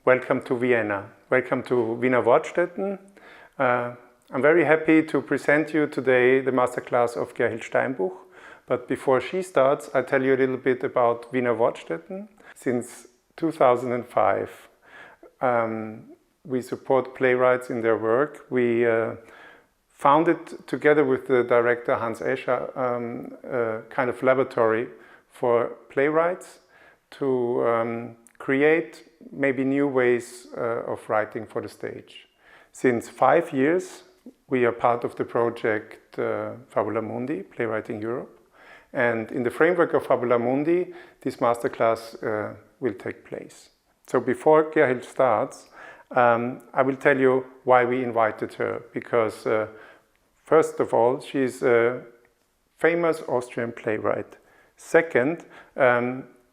Welcome to Vienna. Welcome to Wiener Wortstaetten. I'm very happy to present you today the Masterclass of Gerhild Steinbuch. But before she starts, I'll tell you a little bit about Wiener Wortstaetten. Since 2005, we support playwrights in their work. We founded, together with the director Hans Escher, a kind of laboratory for playwrights to create maybe new ways of writing for the stage. Since 5 years, we are part of the project Fabulamundi, Playwriting Europe. And in the framework of Fabulamundi, this masterclass will take place. So before Gerhild starts, I will tell you why we invited her. Because first of all, she's a famous Austrian playwright. Second,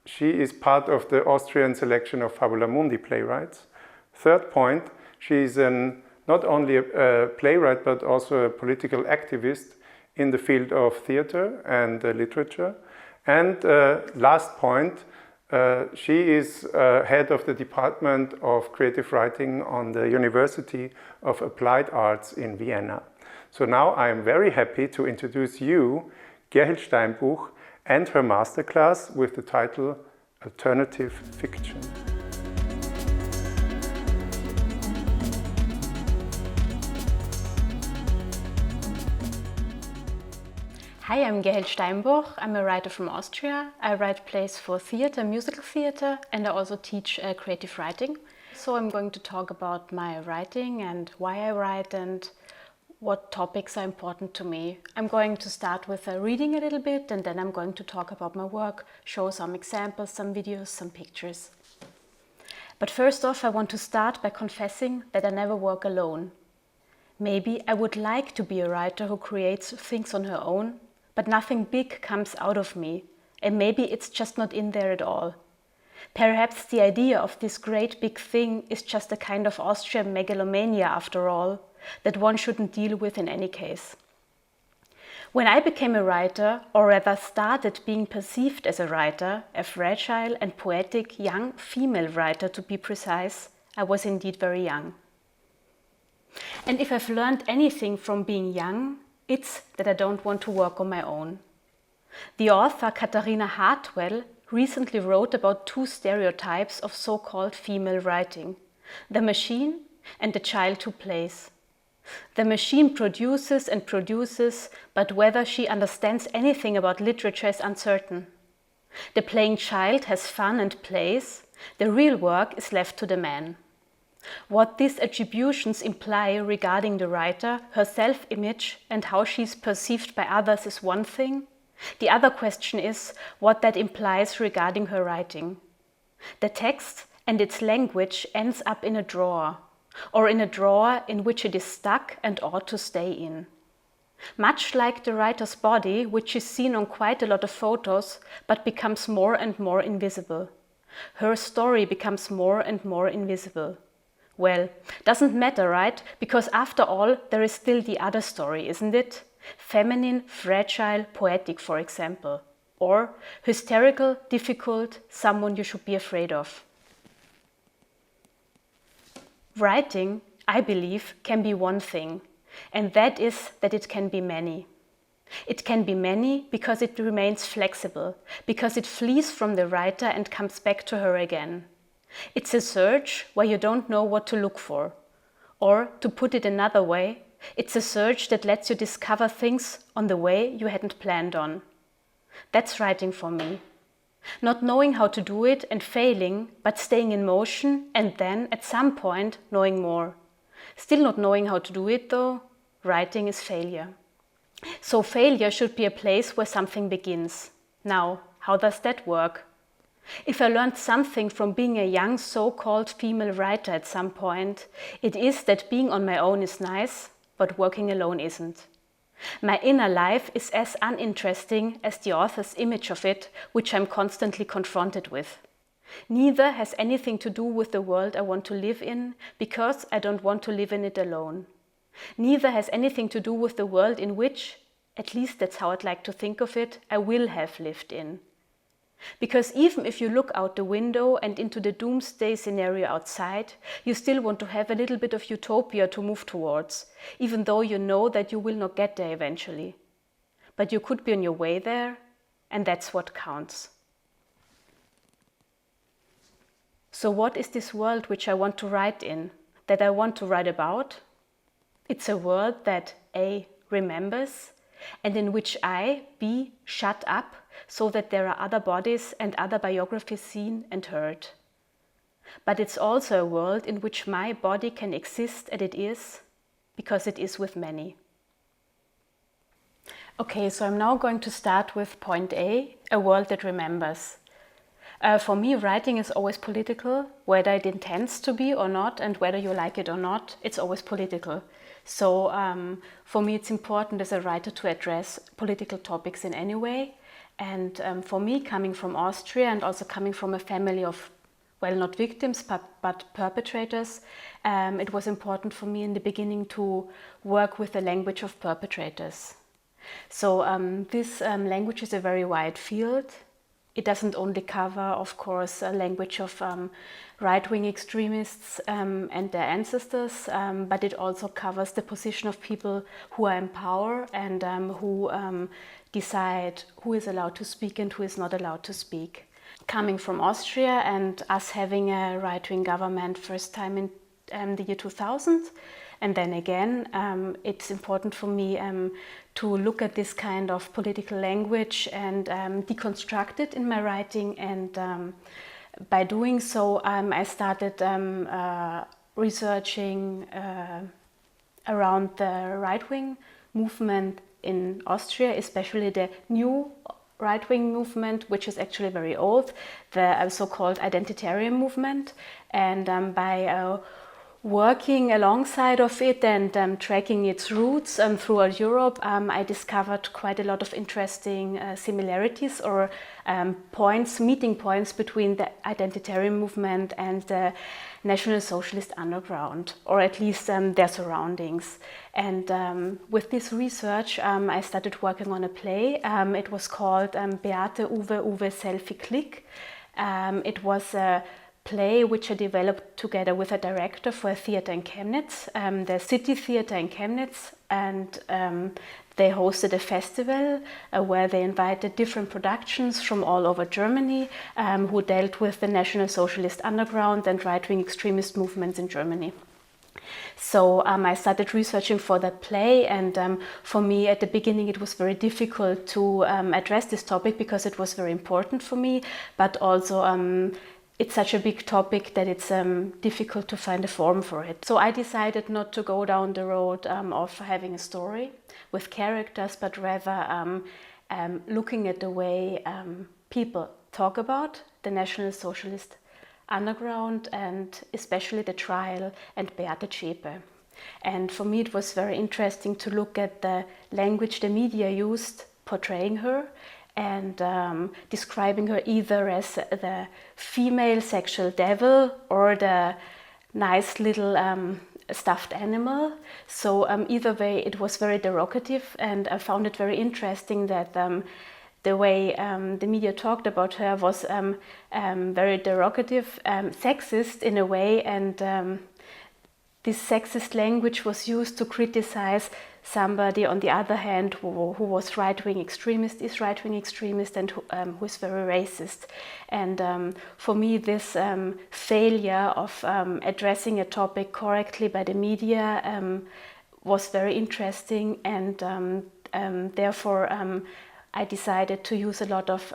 she is part of the Austrian selection of Fabulamundi playwrights. Third point, she is not only a playwright but also a political activist in the field of theater and literature. And last point, she is head of the Department of Creative Writing on the University of Applied Arts in Vienna. So now I am very happy to introduce you, Gerhild Steinbuch, and her masterclass with the title Alternative Fiction. Hi, I'm Gerhild Steinbuch. I'm a writer from Austria. I write plays for theater, musical theater, and I also teach creative writing. So I'm going to talk about my writing and why I write and what topics are important to me. I'm going to start with reading a little bit, and then I'm going to talk about my work, show some examples, some videos, some pictures. But first off, I want to start by confessing that I never work alone. Maybe I would like to be a writer who creates things on her own, but nothing big comes out of me, and maybe it's just not in there at all. Perhaps the idea of this great big thing is just a kind of Austrian megalomania after all, that one shouldn't deal with in any case. When I became a writer, or rather started being perceived as a writer, a fragile and poetic young female writer to be precise, I was indeed very young. And if I've learned anything from being young, it's that I don't want to work on my own. The author Katharina Hartwell recently wrote about two stereotypes of so-called female writing: the machine and the child who plays. The machine produces and produces, but whether she understands anything about literature is uncertain. The playing child has fun and plays. The real work is left to the man. What these attributions imply regarding the writer, her self-image, and how she is perceived by others is one thing. The other question is what that implies regarding her writing. The text and its language ends up in a drawer, or in a drawer in which it is stuck and ought to stay in. Much like the writer's body, which is seen on quite a lot of photos, but becomes more and more invisible. Her story becomes more and more invisible. Well, doesn't matter, right? Because after all, there is still the other story, isn't it? Feminine, fragile, poetic, for example. Or hysterical, difficult, someone you should be afraid of. Writing, I believe, can be one thing, and that is that it can be many. It can be many because it remains flexible, because it flees from the writer and comes back to her again. It's a search where you don't know what to look for. Or, to put it another way, it's a search that lets you discover things on the way you hadn't planned on. That's writing for me. Not knowing how to do it and failing, but staying in motion and then, at some point, knowing more. Still not knowing how to do it though, writing is failure. So failure should be a place where something begins. Now, how does that work? If I learned something from being a young so-called female writer at some point, it is that being on my own is nice, but working alone isn't. My inner life is as uninteresting as the author's image of it, which I'm constantly confronted with. Neither has anything to do with the world I want to live in, because I don't want to live in it alone. Neither has anything to do with the world in which, at least that's how I'd like to think of it, I will have lived in. Because even if you look out the window and into the doomsday scenario outside, you still want to have a little bit of utopia to move towards, even though you know that you will not get there eventually. But you could be on your way there, and that's what counts. So what is this world which I want to write in, that I want to write about? It's a world that A, remembers, and in which I, B, shut up, so that there are other bodies and other biographies seen and heard. But it's also a world in which my body can exist as it is, because it is with many. Okay, so I'm now going to start with point A, a world that remembers. For me, writing is always political, whether it intends to be or not, and whether you like it or not, it's always political. So for me, it's important as a writer to address political topics in any way. And for me, coming from Austria and also coming from a family of, well, not victims, but perpetrators, it was important for me in the beginning to work with the language of perpetrators. So this language is a very wide field. It doesn't only cover, of course, a language of right-wing extremists and their ancestors, but it also covers the position of people who are in power and who decide who is allowed to speak and who is not allowed to speak. Coming from Austria and us having a right-wing government first time in the year 2000, and then again, it's important for me to look at this kind of political language and deconstruct it in my writing. And by doing so, I started researching around the right-wing movement in Austria, especially the new right-wing movement, which is actually very old, the so-called identitarian movement. And by working alongside of it and tracking its roots throughout Europe, I discovered quite a lot of interesting similarities or meeting points between the identitarian movement and the National Socialist underground, or at least their surroundings. And with this research, I started working on a play. It was called Beate Uwe Selfie Click. It was a play which I developed together with a director for a theater in Chemnitz, the City Theater in Chemnitz, and they hosted a festival where they invited different productions from all over Germany who dealt with the National Socialist underground and right-wing extremist movements in Germany. So I started researching for that play, and for me at the beginning it was very difficult to address this topic because it was very important for me, but also it's such a big topic that it's difficult to find a form for it. So I decided not to go down the road of having a story with characters, but rather looking at the way people talk about the National Socialist underground and especially the trial and Beate Zschäpe. And for me it was very interesting to look at the language the media used portraying her and describing her either as the female sexual devil or the nice little stuffed animal. So either way it was very derogative, and I found it very interesting that the way the media talked about her was very derogative, sexist in a way, and this sexist language was used to criticize somebody on the other hand who was right-wing extremist, is right-wing extremist, and who is very racist. And for me this failure of addressing a topic correctly by the media was very interesting, and therefore I decided to use a lot of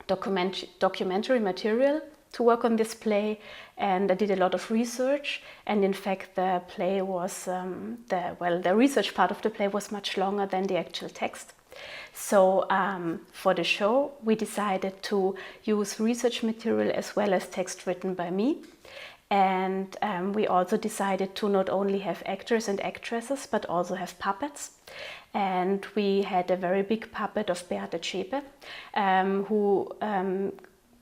documentary material to work on this play, and I did a lot of research, and in fact the play was, the research part of the play was much longer than the actual text. So for the show we decided to use research material as well as text written by me, and we also decided to not only have actors and actresses but also have puppets. And we had a very big puppet of Beate Zschäpe who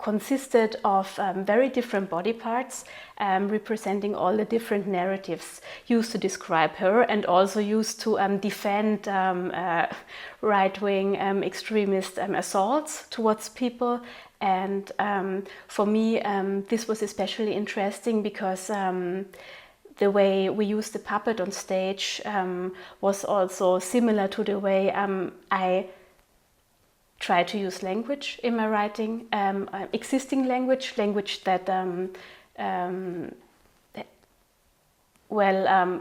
consisted of very different body parts representing all the different narratives used to describe her and also used to defend right-wing extremist assaults towards people. And for me, this was especially interesting because the way we used the puppet on stage was also similar to the way I try to use language in my writing, existing language that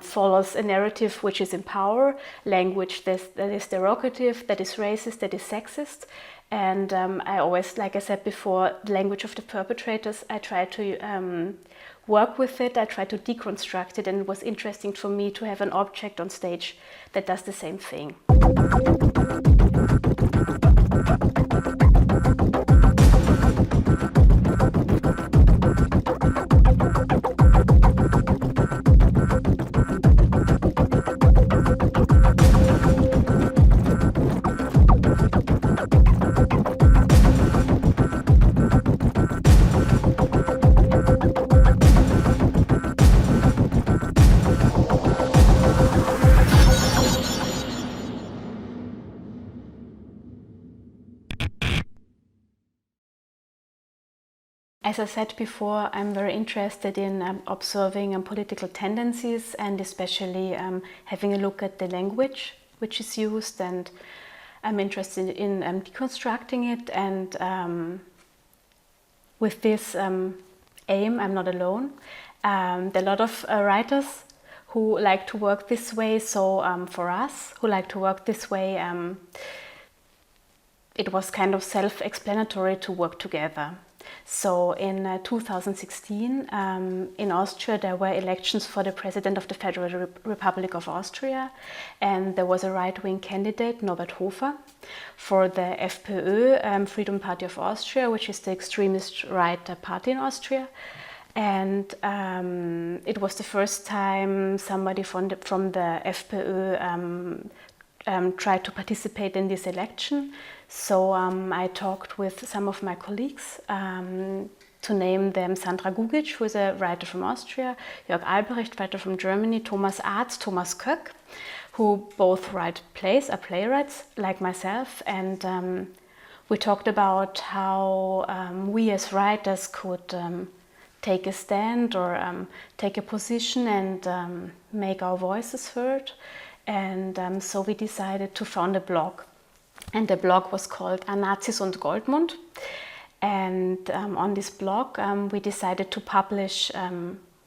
follows a narrative which is in power, language that is derogative, that is racist, that is sexist. And I always, like I said before, the language of the perpetrators, I try to work with it, I try to deconstruct it, and it was interesting for me to have an object on stage that does the same thing. As I said before, I'm very interested in observing political tendencies and especially having a look at the language which is used, and I'm interested in deconstructing it, and with this aim I'm not alone. There are a lot of writers who like to work this way, so for us who like to work this way, it was kind of self-explanatory to work together. So in 2016, in Austria, there were elections for the President of the Federal Republic of Austria, and there was a right-wing candidate, Norbert Hofer, for the FPÖ, Freedom Party of Austria, which is the extremist right party in Austria. And it was the first time somebody from the FPÖ tried to participate in this election. So I talked with some of my colleagues, to name them Sandra Gugic, who is a writer from Austria, Jörg Albrecht, writer from Germany, Thomas Arz, Thomas Köck, who both write plays, are playwrights like myself. And we talked about how we as writers could take a stand or take a position and make our voices heard. And so we decided to found a blog. And the blog was called Nazis und Goldmund. And on this blog, we decided to publish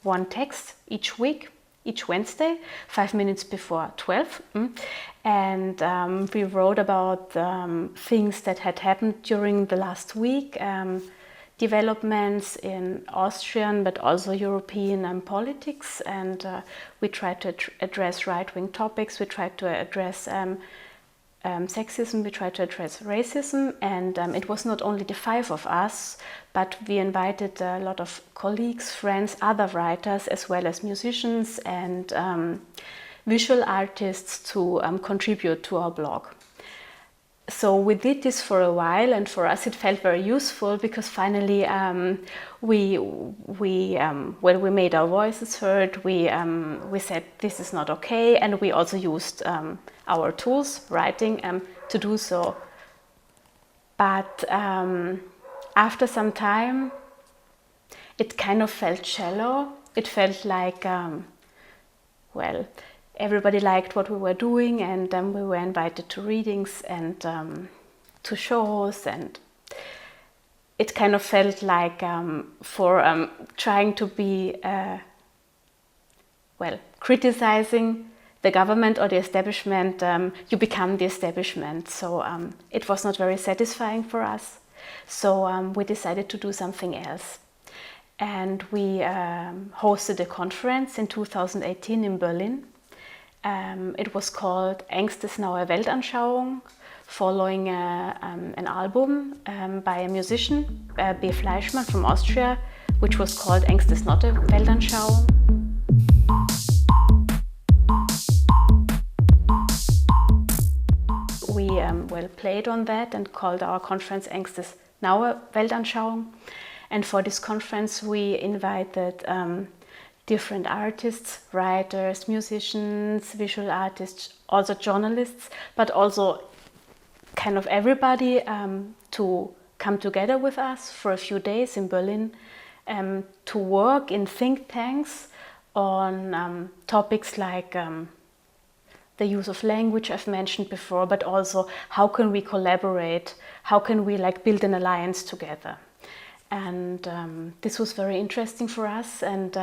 one text each week, each Wednesday, 5 minutes before 12. And we wrote about things that had happened during the last week, developments in Austrian but also European politics. And we tried to address right-wing topics, we tried to address sexism, we tried to address racism, and it was not only the 5 of us, but we invited a lot of colleagues, friends, other writers, as well as musicians and visual artists to contribute to our blog. So we did this for a while, and for us it felt very useful because finally we made our voices heard. We said this is not okay, and we also used our tools, writing, to do so. But after some time, it kind of felt shallow. It felt like, everybody liked what we were doing, and we were invited to readings and to shows, and it kind of felt like for trying to be criticizing the government or the establishment, you become the establishment. So it was not very satisfying for us. So we decided to do something else. And we hosted a conference in 2018 in Berlin. It was called Ängstesnaue Weltanschauung, following an album by a musician, B. Fleischmann from Austria, which was called Ängstesnaue Weltanschauung. We played on that and called our conference Neue Weltanschauung. And for this conference we invited different artists, writers, musicians, visual artists, also journalists, but also kind of everybody to come together with us for a few days in Berlin to work in think tanks on topics like the use of language I've mentioned before, but also how can we collaborate, how can we build an alliance together. And this was very interesting for us, and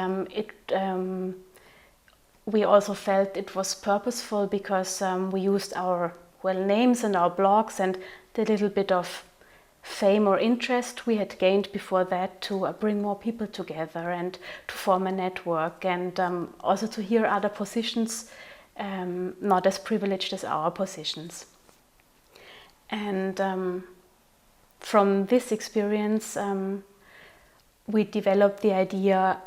we also felt it was purposeful because we used our names and our blogs and the little bit of fame or interest we had gained before that to bring more people together and to form a network, and also to hear other positions not as privileged as our positions. And from this experience we developed the idea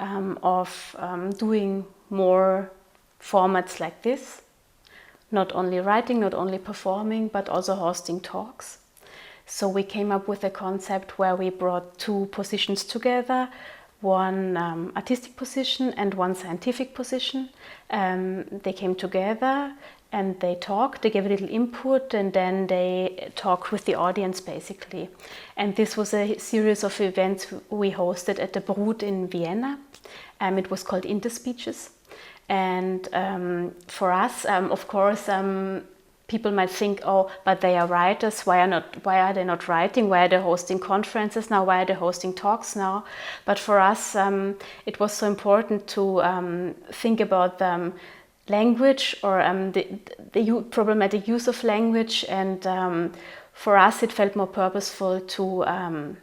of doing more formats like this, not only writing, not only performing, but also hosting talks. So we came up with a concept where we brought two positions together, one artistic position and one scientific position. They came together and they talked, they gave a little input, and then they talked with the audience basically. And this was a series of events we hosted at the Vloedt in Vienna. It was called Interspeeches. And for us, of course, people might think, oh, but they are writers, why are they not writing? Why are they hosting conferences now? Why are they hosting talks now? But for us, it was so important to think about language or the problematic use of language. And for us, it felt more purposeful to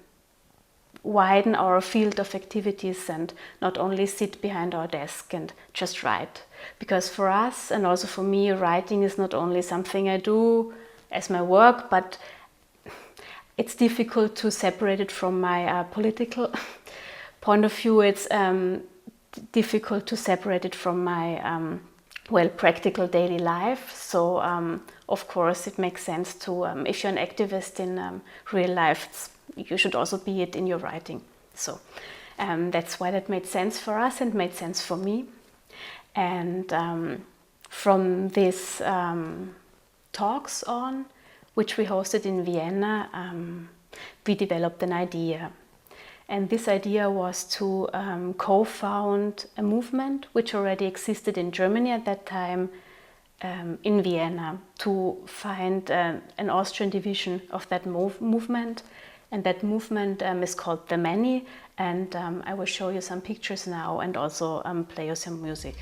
widen our field of activities and not only sit behind our desk and just write. Because for us, and also for me, writing is not only something I do as my work, but it's difficult to separate it from my political point of view. It's difficult to separate it from my practical daily life. So of course it makes sense to, if you're an activist in real life, you should also be it in your writing. So that's why that made sense for us and made sense for me. And from these talks on, which we hosted in Vienna, we developed an idea. And this idea was to co-found a movement which already existed in Germany at that time, in Vienna, to find an Austrian division of that movement. And that movement is called The Many, and I will show you some pictures now and also play you some music.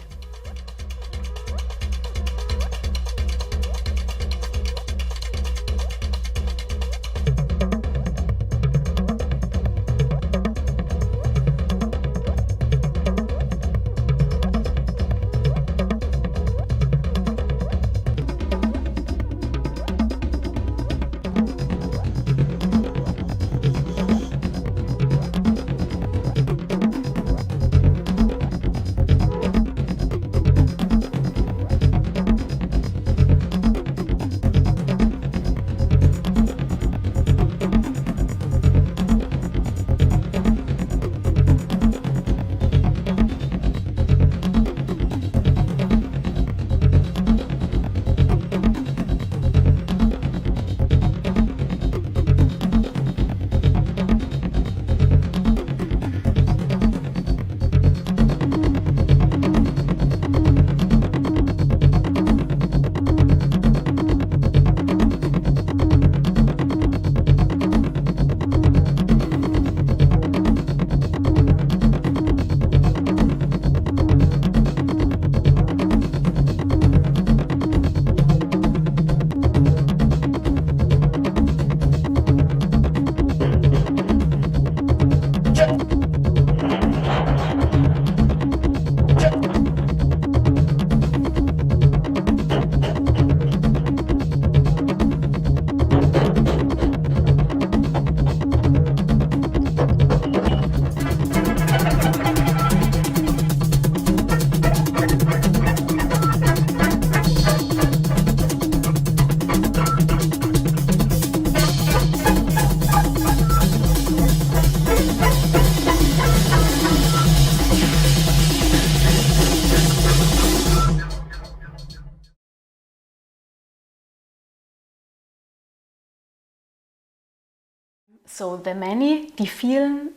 So the Many, die Vielen,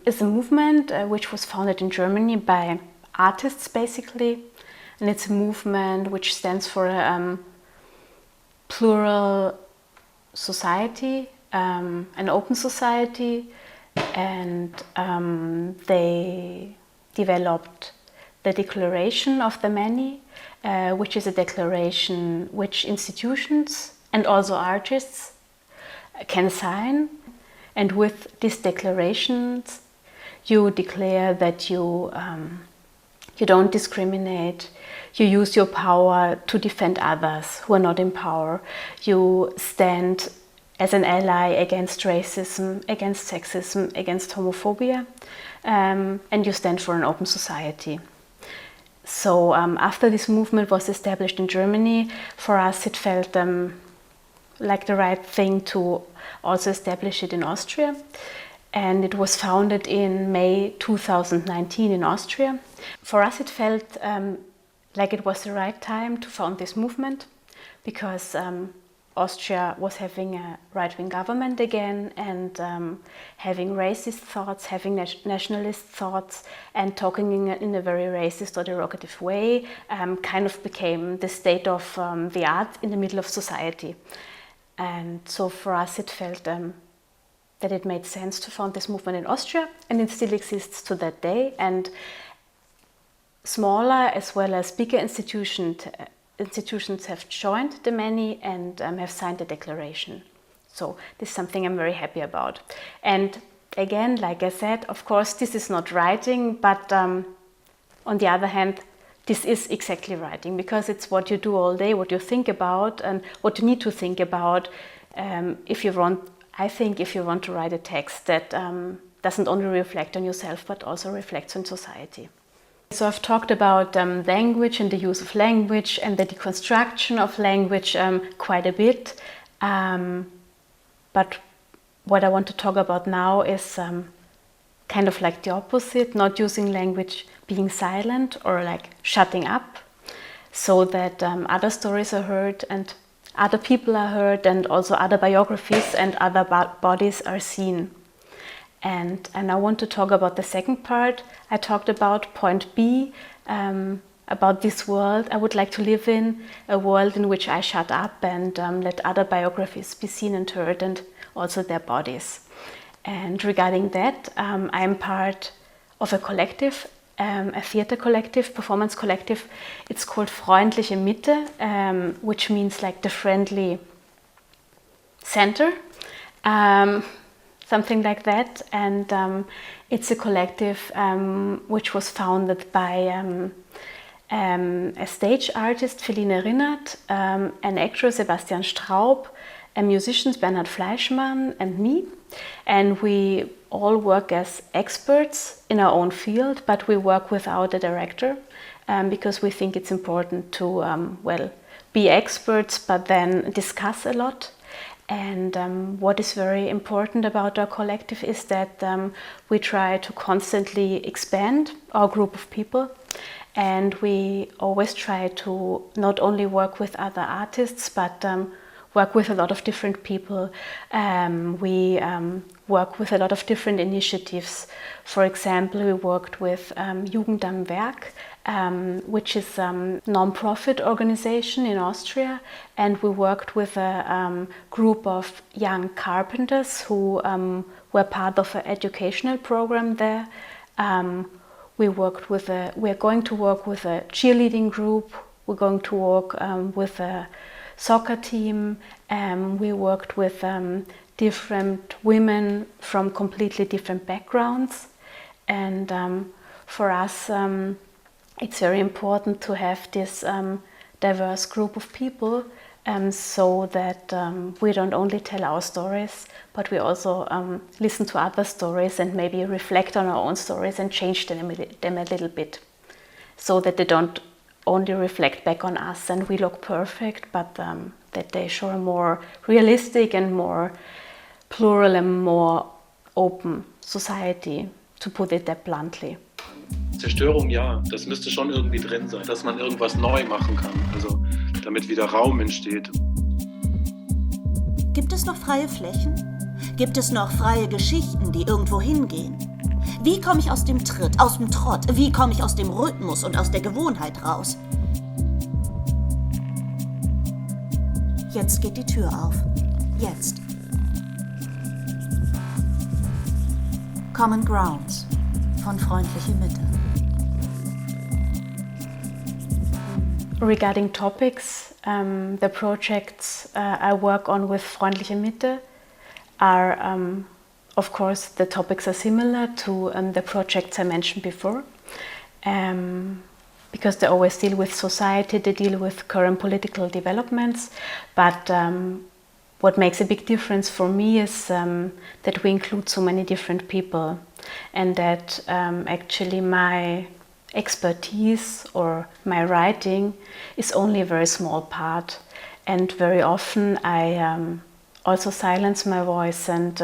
is a movement which was founded in Germany by artists basically, and it's a movement which stands for a plural society, an open society, and they developed the Declaration of the Many, which is a declaration which institutions and also artists can sign. And with these declarations, you declare that you don't discriminate. You use your power to defend others who are not in power. You stand as an ally against racism, against sexism, against homophobia, and you stand for an open society. So after this movement was established in Germany, for us it felt like the right thing to also establish it in Austria. And it was founded in May 2019 in Austria. For us it felt like it was the right time to found this movement, because Austria was having a right-wing government again, and having racist thoughts, having nationalist thoughts, and talking in a very racist or derogative way kind of became the state of the art in the middle of society. And so for us it felt that it made sense to found this movement in Austria, and it still exists to that day. And smaller as well as bigger institutions have joined the Many and have signed the declaration. So this is something I'm very happy about. And again, like I said, of course, this is not writing, but on the other hand, this is exactly writing, because it's what you do all day, what you think about, and what you need to think about if you want to write a text that doesn't only reflect on yourself, but also reflects on society. So I've talked about language and the use of language and the deconstruction of language quite a bit. But what I want to talk about now is kind of like the opposite, not using language, being silent or like shutting up, so that other stories are heard and other people are heard, and also other biographies and other bodies are seen. And I want to talk about the second part. I talked about point B, about this world I would like to live in, a world in which I shut up and let other biographies be seen and heard, and also their bodies. And regarding that, I'm part of a collective, a theater collective, performance collective. It's called freundliche Mitte, which means like the friendly center. Something like that, and it's a collective which was founded by a stage artist, Feline Rinnert, an actor, Sebastian Straub, a musician, Bernhard and me. And we all work as experts in our own field, but we work without a director, because we think it's important to, be experts, but then discuss a lot. And what is very important about our collective is that we try to constantly expand our group of people, and we always try to not only work with other artists, but work with a lot of different people. We work with a lot of different initiatives. For example, we worked with Jugend am Werk, which is a non-profit organization in Austria, and we worked with a group of young carpenters who were part of an educational program there. We're going to work with a cheerleading group. We're going to work with a soccer team. We worked with different women from completely different backgrounds, and for us it's very important to have this diverse group of people, so that we don't only tell our stories, but we also listen to other stories and maybe reflect on our own stories and change them a little bit, so that they don't only reflect back on us and we look perfect, but that they show a more realistic and more plural and more open society, to put it that bluntly. Zerstörung, ja, das müsste schon irgendwie drin sein, dass man irgendwas neu machen kann, also damit wieder Raum entsteht. Gibt es noch freie Flächen? Gibt es noch freie Geschichten, die irgendwo hingehen? Wie komme ich aus dem Tritt, aus dem Trott? Wie komme ich aus dem Rhythmus und aus der Gewohnheit raus? Jetzt geht die Tür auf. Jetzt. Common Grounds von freundliche Mitte. Regarding topics, the projects I work on with freundliche Mitte are, of course, the topics are similar to the projects I mentioned before, because they always deal with society, they deal with current political developments, but what makes a big difference for me is that we include so many different people, and that actually my expertise or my writing is only a very small part, and very often I also silence my voice and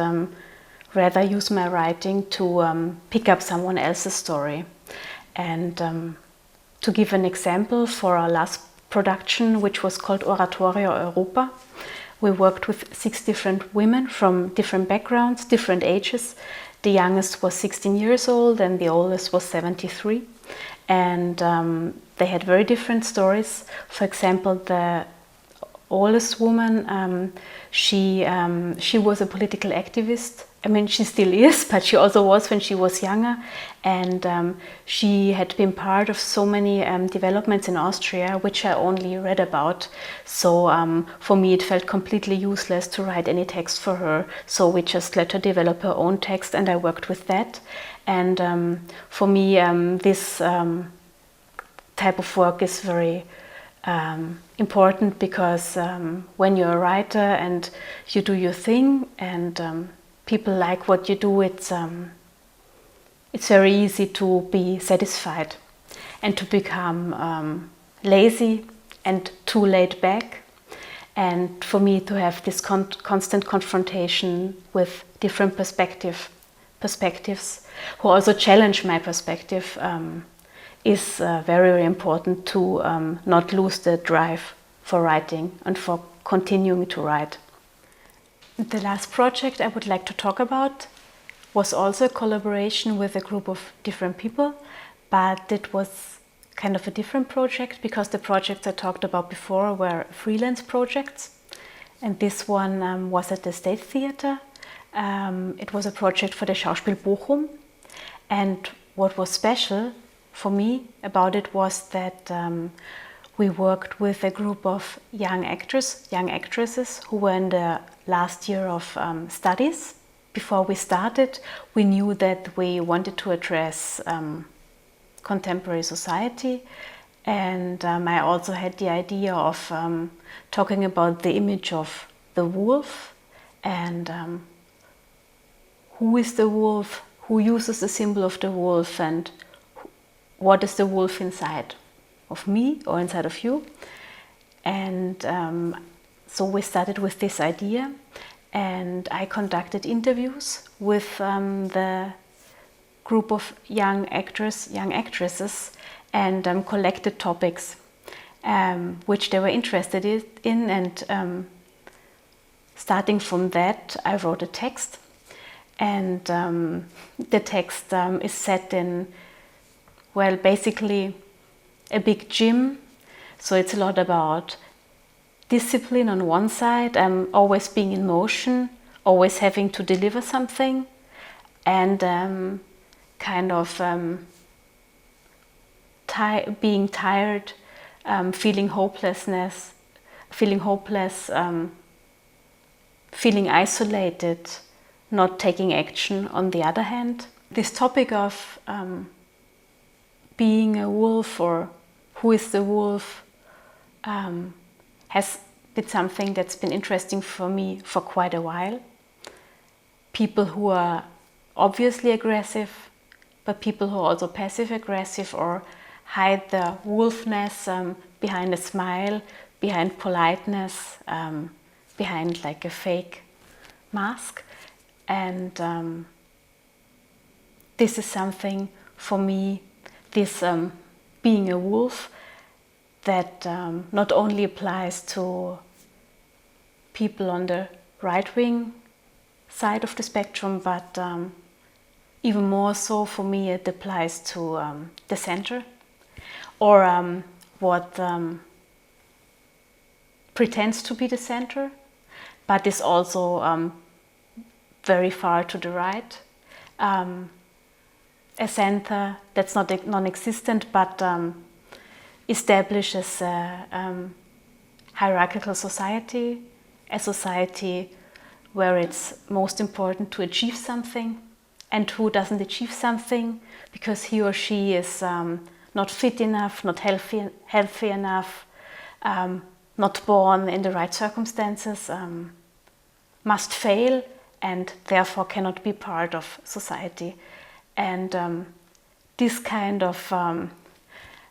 rather use my writing to pick up someone else's story. And to give an example, for our last production, which was called Oratorio Europa, we worked with 6 different women from different backgrounds, different ages. The youngest was 16 years old and the oldest was 73. And they had very different stories. For example, the oldest woman, she was a political activist. I mean, she still is, but she also was when she was younger. And she had been part of so many developments in Austria, which I only read about. So for me, it felt completely useless to write any text for her. So we just let her develop her own text, and I worked with that. And for me, this type of work is very important, because when you're a writer and you do your thing and people like what you do, it's very easy to be satisfied and to become lazy and too laid back. And for me to have this constant confrontation with different perspectives who also challenge my perspective is very, very important to not lose the drive for writing and for continuing to write. The last project I would like to talk about was also a collaboration with a group of different people, but it was kind of a different project, because the projects I talked about before were freelance projects, and this one was at the State Theatre. It was a project for the Schauspiel Bochum, and what was special for me about it was that we worked with a group of young actresses who were in the last year of studies. Before we started, we knew that we wanted to address contemporary society, and I also had the idea of talking about the image of the wolf, and who is the wolf, who uses the symbol of the wolf, and what is the wolf inside of me or inside of you. And so we started with this idea, and I conducted interviews with the group of young actresses, and collected topics which they were interested in, and starting from that I wrote a text, and the text is set in, well, basically a big gym. So it's a lot about discipline on one side, always being in motion, always having to deliver something, and kind of being tired, feeling hopeless, feeling isolated, not taking action on the other hand. This topic of being a wolf, or who is the wolf, has been something that's been interesting for me for quite a while. People who are obviously aggressive, but people who are also passive aggressive or hide their wolfness behind a smile, behind politeness, behind like a fake mask. And this is something for me, this being a wolf, that not only applies to people on the right-wing side of the spectrum, but even more so for me it applies to the center, or what pretends to be the center, but is also very far to the right. A center that's not non-existent, but establishes a hierarchical society, a society where it's most important to achieve something, and who doesn't achieve something because he or she is not fit enough, not healthy enough, not born in the right circumstances, must fail and therefore cannot be part of society. And this kind of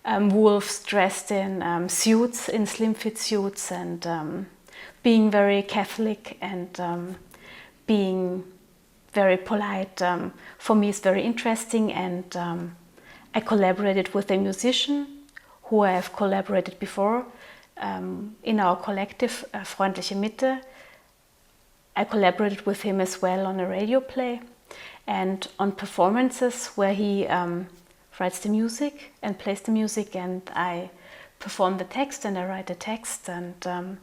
wolves dressed in suits, in slim-fit suits, and being very Catholic and being very polite, for me is very interesting. And I collaborated with a musician who I have collaborated before in our collective, Freundliche Mitte. I collaborated with him as well on a radio play and on performances where he writes the music and plays the music, and I perform the text and I write the text. And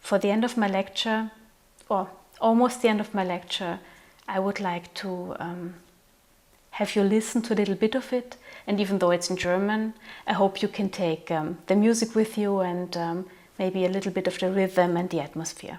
for the end of my lecture, or almost the end of my lecture, I would like to have you listen to a little bit of it. And even though it's in German, I hope you can take the music with you and maybe a little bit of the rhythm and the atmosphere.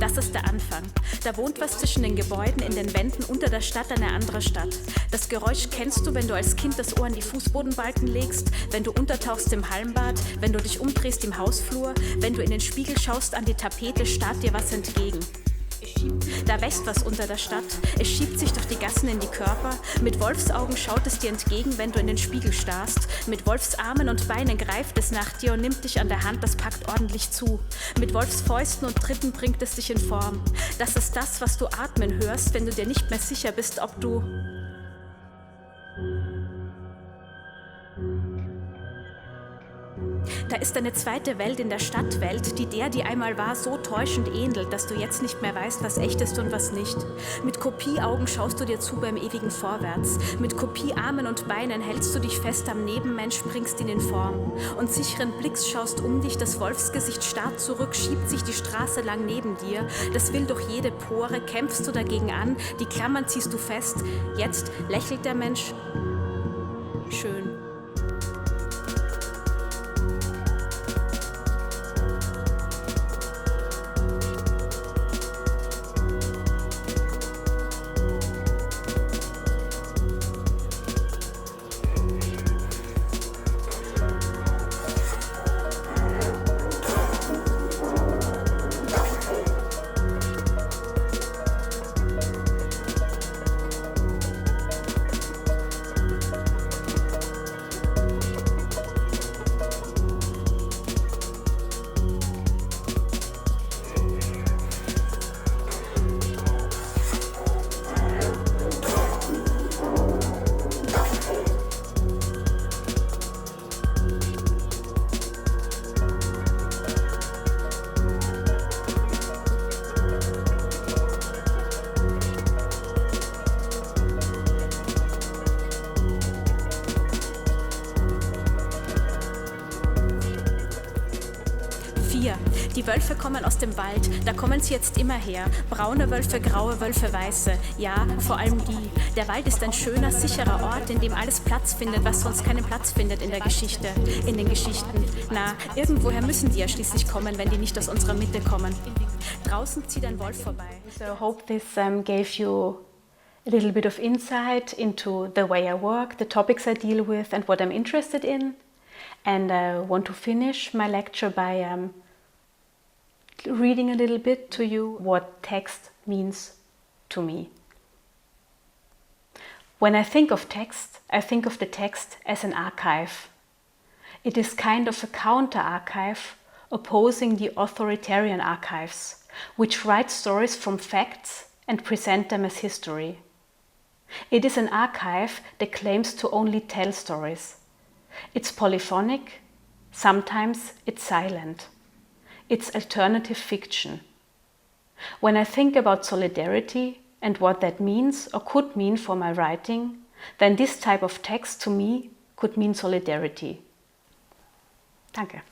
Das ist der Anfang. Da wohnt was zwischen den Gebäuden, in den Wänden, unter der Stadt eine andere Stadt. Das Geräusch kennst du, wenn du als Kind das Ohr an die Fußbodenbalken legst, wenn du untertauchst im Hallenbad, wenn du dich umdrehst im Hausflur, wenn du in den Spiegel schaust an die Tapete, starrt dir was entgegen. Da wächst was unter der Stadt, es schiebt sich durch die Gassen in die Körper. Mit Wolfsaugen schaut es dir entgegen, wenn du in den Spiegel starrst. Mit Wolfsarmen und Beinen greift es nach dir und nimmt dich an der Hand, das packt ordentlich zu. Mit Wolfsfäusten und Tritten bringt es dich in Form. Das ist das, was du atmen hörst, wenn du dir nicht mehr sicher bist, ob du... Da ist eine zweite Welt in der Stadtwelt, die einmal war, so täuschend ähnelt, dass du jetzt nicht mehr weißt, was echt ist und was nicht. Mit Kopieaugen schaust du dir zu beim ewigen Vorwärts. Mit Kopiearmen und Beinen hältst du dich fest am Nebenmensch, bringst ihn in Form. Und sicheren Blicks schaust um dich, das Wolfsgesicht starrt zurück, schiebt sich die Straße lang neben dir. Das will durch jede Pore, kämpfst du dagegen an, die Klammern ziehst du fest. Jetzt lächelt der Mensch schön. Die Wölfe kommen aus dem Wald, da kommen sie jetzt immer her. Braune Wölfe, graue Wölfe, weiße, ja, vor allem die. Der Wald ist ein schöner, sicherer Ort, in dem alles Platz findet, was sonst keinen Platz findet in der Geschichte, in den Geschichten. Na, irgendwoher müssen die ja schließlich kommen, wenn die nicht aus unserer Mitte kommen. Draußen zieht ein Wolf vorbei. So I hope this gave you a little bit of insight into the way I work, the topics I deal with and what I'm interested in. And I want to finish my lecture by reading a little bit to you what text means to me. When I think of text, I think of the text as an archive. It is kind of a counter-archive opposing the authoritarian archives, which write stories from facts and present them as history. It is an archive that claims to only tell stories. It's polyphonic, sometimes it's silent. It's alternative fiction. When I think about solidarity and what that means or could mean for my writing, then this type of text to me could mean solidarity. Danke.